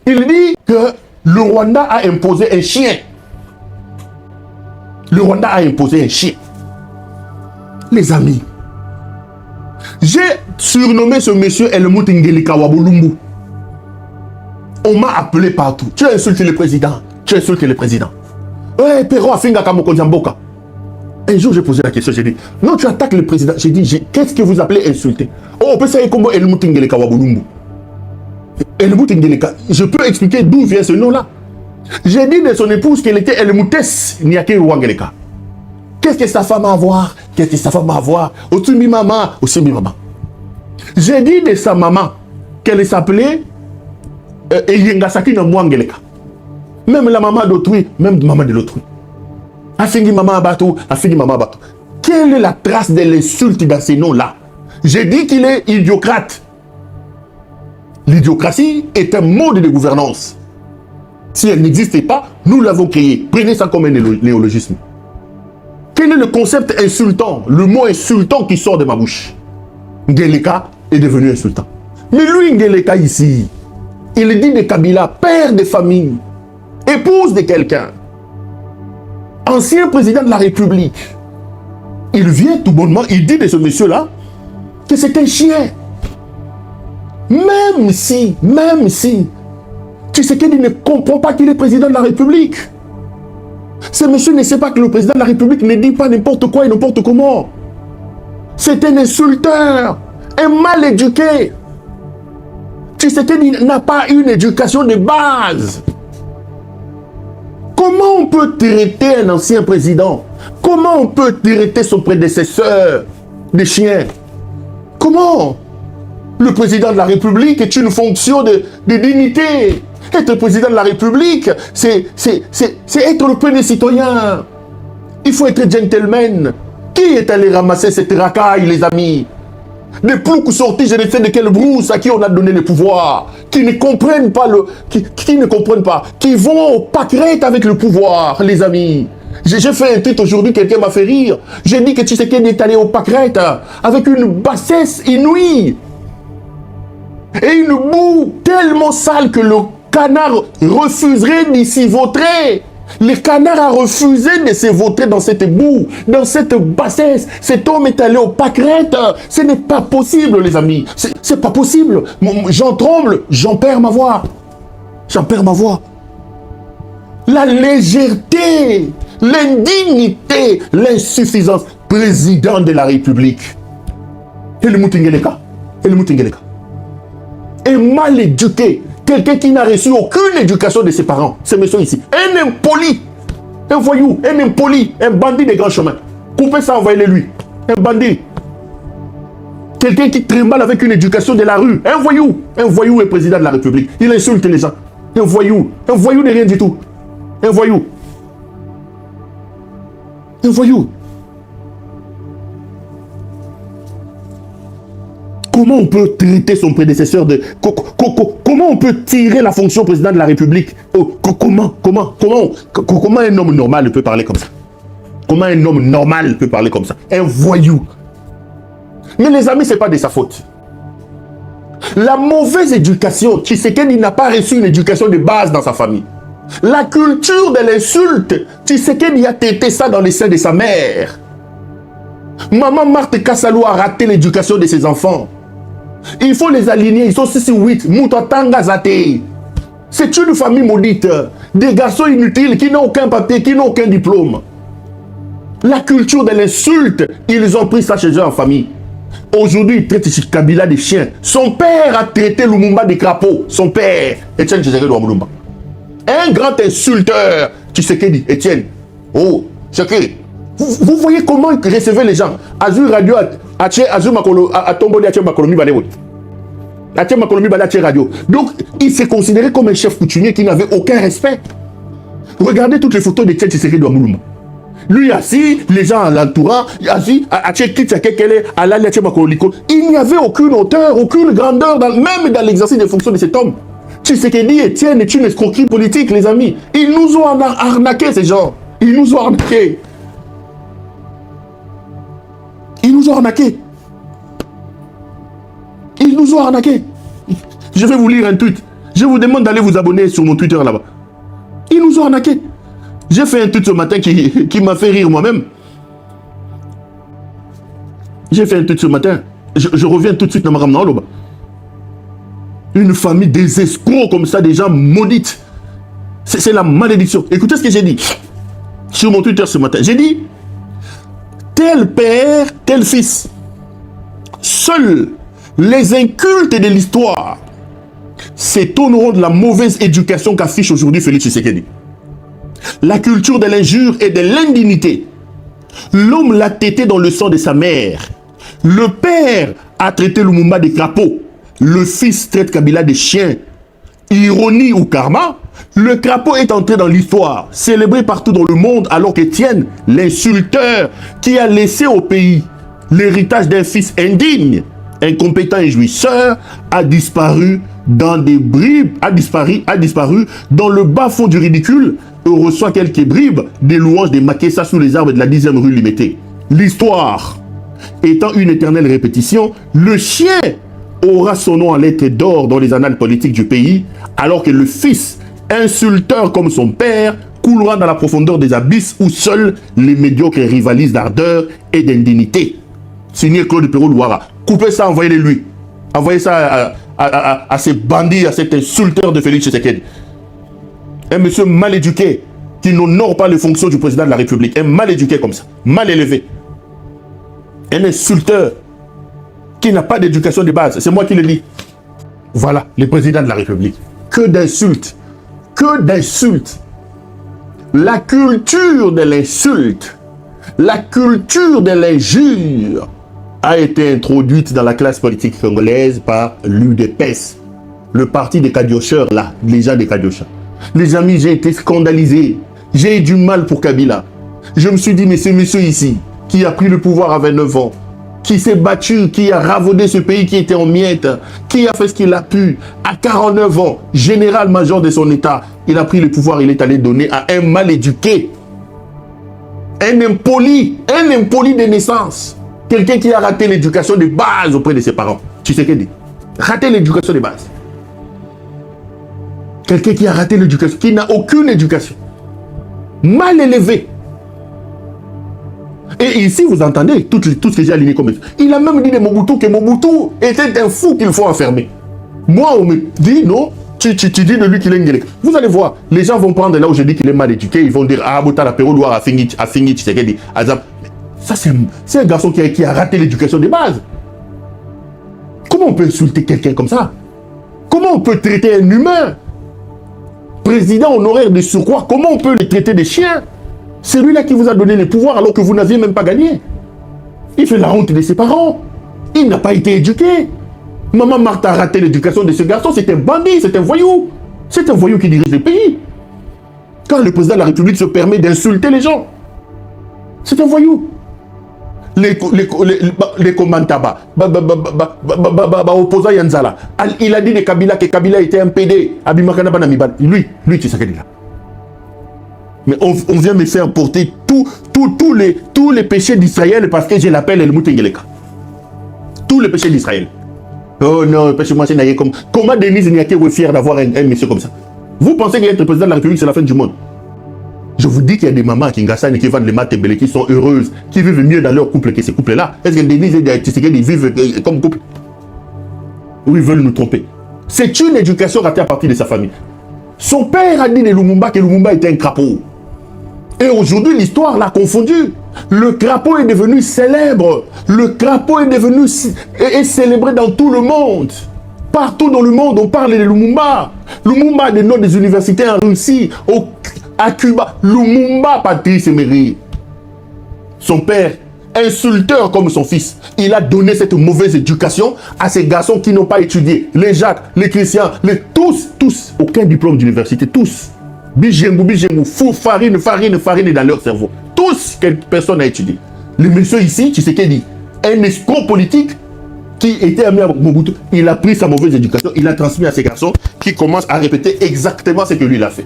Il dit que le Rwanda a imposé un chien. Le Rwanda a imposé un chien. Les amis, j'ai surnommé ce monsieur Helmut Ngeleka Wabulumbu. On m'a appelé partout. Tu as insulté le président. Tu as insulté le président. Ouais, Perro Afinga Kamoko Jamboka. Un jour, j'ai posé la question, j'ai dit, non, tu attaques le président. J'ai dit, qu'est-ce que vous appelez insulter? Oh, on peut savoir comment Helmut Ngeleka Wabulumbu. Helmut Ngeleka, je peux expliquer d'où vient ce nom-là. J'ai dit de son épouse qu'elle était Helmutes Niake Wangeleka. Qu'est-ce que sa femme a à voir? Qu'est-ce que sa femme a à voir? Otsumi maman, Otsumi maman. J'ai dit de sa maman qu'elle s'appelait Eyengasaki na Mwangeleka. Même la maman d'autrui, même maman de l'autrui. Afingi maman abatou, afingi maman abatou. Quelle est la trace de l'insulte dans ces noms-là? J'ai dit qu'il est idiocrate. L'idiocratie est un mode de gouvernance. Si elle n'existait pas, nous l'avons créé. Prenez ça comme un néologisme. Quel est le concept insultant, le mot insultant qui sort de ma bouche? Ngeleka est devenu insultant. Mais lui, Ngeleka ici, il dit de Kabila, père de famille, épouse de quelqu'un, ancien président de la République. Il vient tout bonnement, il dit de ce monsieur-là que c'est un chien. Même si, Tshisekedi ne comprend pas qu'il est président de la République. Ce monsieur ne sait pas que le président de la République ne dit pas n'importe quoi et n'importe comment. C'est un insulteur, un mal éduqué. Tshisekedi n'a pas une éducation de base. Comment on peut traiter un ancien président? Comment on peut traiter son prédécesseur de chien? Comment? Le président de la République est une fonction de dignité. Être président de la République, c'est être le premier citoyen. Il faut être gentleman. Qui est allé ramasser cette racaille, les amis? Des ploucs sortis, je ne sais de quelle brousse, à qui on a donné le pouvoir, qui ne comprennent pas qui ne comprennent pas, qui vont au pâquerette avec le pouvoir, les amis. J'ai fait un tweet aujourd'hui, quelqu'un m'a fait rire. J'ai dit que Tshisekedi est allé au pâquerette avec une bassesse inouïe. Et une boue tellement sale que le canard refuserait d'y s'y vautrer. Le canard a refusé de se vautrer dans cette boue, dans cette bassesse. Cet homme est allé au pâquerette. Ce n'est pas possible, les amis. C'est pas possible. J'en tremble, j'en perds ma voix. J'en perds ma voix. La légèreté, l'indignité, l'insuffisance. Président de la République. Helmut Ngeleka. Helmut Ngeleka. Et mal éduqué, quelqu'un qui n'a reçu aucune éducation de ses parents, ce monsieur ici, un impoli, un voyou, un impoli, un bandit des grands chemins. Coupez ça, envoyez-le lui, un bandit. Quelqu'un qui tremble avec une éducation de la rue, un voyou est président de la République. Il insulte les gens, un voyou de rien du tout, un voyou. Comment on peut traiter son prédécesseur de... Comment on peut tirer la fonction président de la République? Comment un homme normal peut parler comme ça? Comment un homme normal peut parler comme ça? Un voyou. Mais les amis, ce n'est pas de sa faute. La mauvaise éducation, Tshisekedi n'a pas reçu une éducation de base dans sa famille. La culture de l'insulte, Tshisekedi a traité ça dans les seins de sa mère. Maman Marthe Kassalou a raté l'éducation de ses enfants. Il faut les aligner, ils sont 6 ou 8. C'est une famille maudite. Des garçons inutiles qui n'ont aucun papier, qui n'ont aucun diplôme. La culture de l'insulte, ils ont pris ça chez eux en famille. Aujourd'hui, ils traitent Kabila des chiens. Son père a traité Lumumba des crapauds. Son père, Etienne Tshisekedi Lumumba. Un grand insulteur, Tshisekedi, Etienne. Oh, Tshisekedi. Vous voyez comment il recevait les gens. Azur Radio, Azur Makolo, à Tombo de Makolomi Baléwo. Radio. Donc, il s'est considéré comme un chef coutumier qui n'avait aucun respect. Regardez toutes les photos de Tshisekedi Lumumba. Lui assis, les gens l'entourant, assis, il n'y avait aucune hauteur, aucune grandeur, même dans l'exercice des fonctions de cet homme. Tshisekedi Etienne est une escroquerie politique, les amis. Ils nous ont arnaqué, ces gens. Ils nous ont arnaqué. Ils nous ont arnaqués. Ils nous ont arnaqués. Je vais vous lire un tweet. Je vous demande d'aller vous abonner sur mon Twitter là-bas. Ils nous ont arnaqués. J'ai fait un tweet ce matin qui m'a fait rire moi-même. J'ai fait un tweet ce matin. Je reviens tout de suite dans ma ramena. Une famille des escrocs comme ça, des gens maudites. C'est la malédiction. Écoutez ce que j'ai dit sur mon Twitter ce matin. J'ai dit, tel père, tel fils. Seuls les incultes de l'histoire s'étonneront de la mauvaise éducation qu'affiche aujourd'hui Félix Tshisekedi. La culture de l'injure et de l'indignité. L'homme l'a tété dans le sang de sa mère. Le père a traité Lumumba de crapaud. Le fils traite Kabila de chien. Ironie ou karma, le crapaud est entré dans l'histoire, célébré partout dans le monde, alors qu'Étienne, l'insulteur qui a laissé au pays l'héritage d'un fils indigne, incompétent et jouisseur, a disparu dans des bribes, a disparu dans le bas-fond du ridicule et reçoit quelques bribes des louanges des Makessa sous les arbres de la 10e rue Limité. L'histoire étant une éternelle répétition, le chien aura son nom en lettres d'or dans les annales politiques du pays, alors que le fils, insulteur comme son père, coulera dans la profondeur des abysses où seuls les médiocres rivalisent d'ardeur et d'indignité. Signé Claude Perrault-Louara. Coupez ça, envoyez-le lui. Envoyez ça à ces bandits, à cet insulteur de Félix Tshisekedi. Un monsieur mal éduqué, qui n'honore pas les fonctions du président de la République. Un mal éduqué comme ça, mal élevé. Un insulteur qui n'a pas d'éducation de base. C'est moi qui le dis. Voilà, le président de la République. Que d'insultes. Que d'insultes. La culture de l'insulte, la culture de l'injure a été introduite dans la classe politique congolaise par l'UDPS, le parti des Kadiocheurs, là, les gens des Kadiocheurs. Les amis, j'ai été scandalisé. J'ai eu du mal pour Kabila. Je me suis dit, mais ce monsieur ici, qui a pris le pouvoir à 29 ans, qui s'est battu, qui a ravaudé ce pays qui était en miettes, qui a fait ce qu'il a pu, à 49 ans, général-major de son état, il a pris le pouvoir, il est allé donner à un mal éduqué, un impoli de naissance, quelqu'un qui a raté l'éducation de base auprès de ses parents. Tu sais qu'elle dit, raté l'éducation de base. Quelqu'un qui a raté l'éducation, qui n'a aucune éducation, mal élevé. Et ici, vous entendez tout ce que j'ai aligné comme ça. Il a même dit de Mobutu que Mobutu était un fou qu'il faut enfermer. Moi, on me dit, non, tu dis de lui qu'il est ngélé. Vous allez voir, les gens vont prendre là où je dis qu'il est mal éduqué, ils vont dire, ah, Boutala Perrault-Louara a fini, tu sais qu'elle dit, Azam. Ça, c'est un garçon qui a raté l'éducation de base. Comment on peut insulter quelqu'un comme ça? Comment on peut traiter un humain? Président honoraire de surcroît, comment on peut le traiter de chien? C'est lui-là qui vous a donné les pouvoirs alors que vous n'aviez même pas gagné. Il fait la honte de ses parents. Il n'a pas été éduqué. Maman Martha a raté l'éducation de ce garçon. C'est un bandit, c'est un voyou. C'est un voyou qui dirige le pays. Quand le président de la République se permet d'insulter les gens, c'est un voyou. Les Komantaba, opposant Yanzala, il a dit de Kabila que Kabila était un PD. Lui, tu sais qu'il est là. Mais on vient me faire porter tous les péchés d'Israël parce que je l'appelle El Moutengeleka. Tous les péchés d'Israël. Oh non, parce que moi, c'est comme. Comment Denise Niaké est fier d'avoir un monsieur comme ça? Vous pensez qu'être président de la République, c'est la fin du monde? Je vous dis qu'il y a des mamans à Kinshasa qui vendent les matembele, qui sont heureuses, qui vivent mieux dans leur couple que ces couples-là. Est-ce que Denise et Tshisekedi vivent comme couple? Ou ils veulent nous tromper? C'est une éducation ratée à partir de sa famille. Son père a dit de Lumumba que Lumumba était un crapaud. Et aujourd'hui, l'histoire l'a confondu. Le crapaud est devenu célèbre. Le crapaud est devenu célébré dans tout le monde. Partout dans le monde, on parle de Lumumba. Lumumba a des noms des universités en Russie, à Cuba. Lumumba, Patrice Emery. Son père, insulteur comme son fils, il a donné cette mauvaise éducation à ces garçons qui n'ont pas étudié. Les Jacques, les Christians, tous, aucun diplôme d'université, tous. Bijengou, fou, farine dans leur cerveau. Tous, personne n'a étudié. Le monsieur ici, tu sais qu'il dit, un escroc politique qui était amené à Mobutu, il a pris sa mauvaise éducation, il a transmis à ces garçons qui commencent à répéter exactement ce que lui il a fait.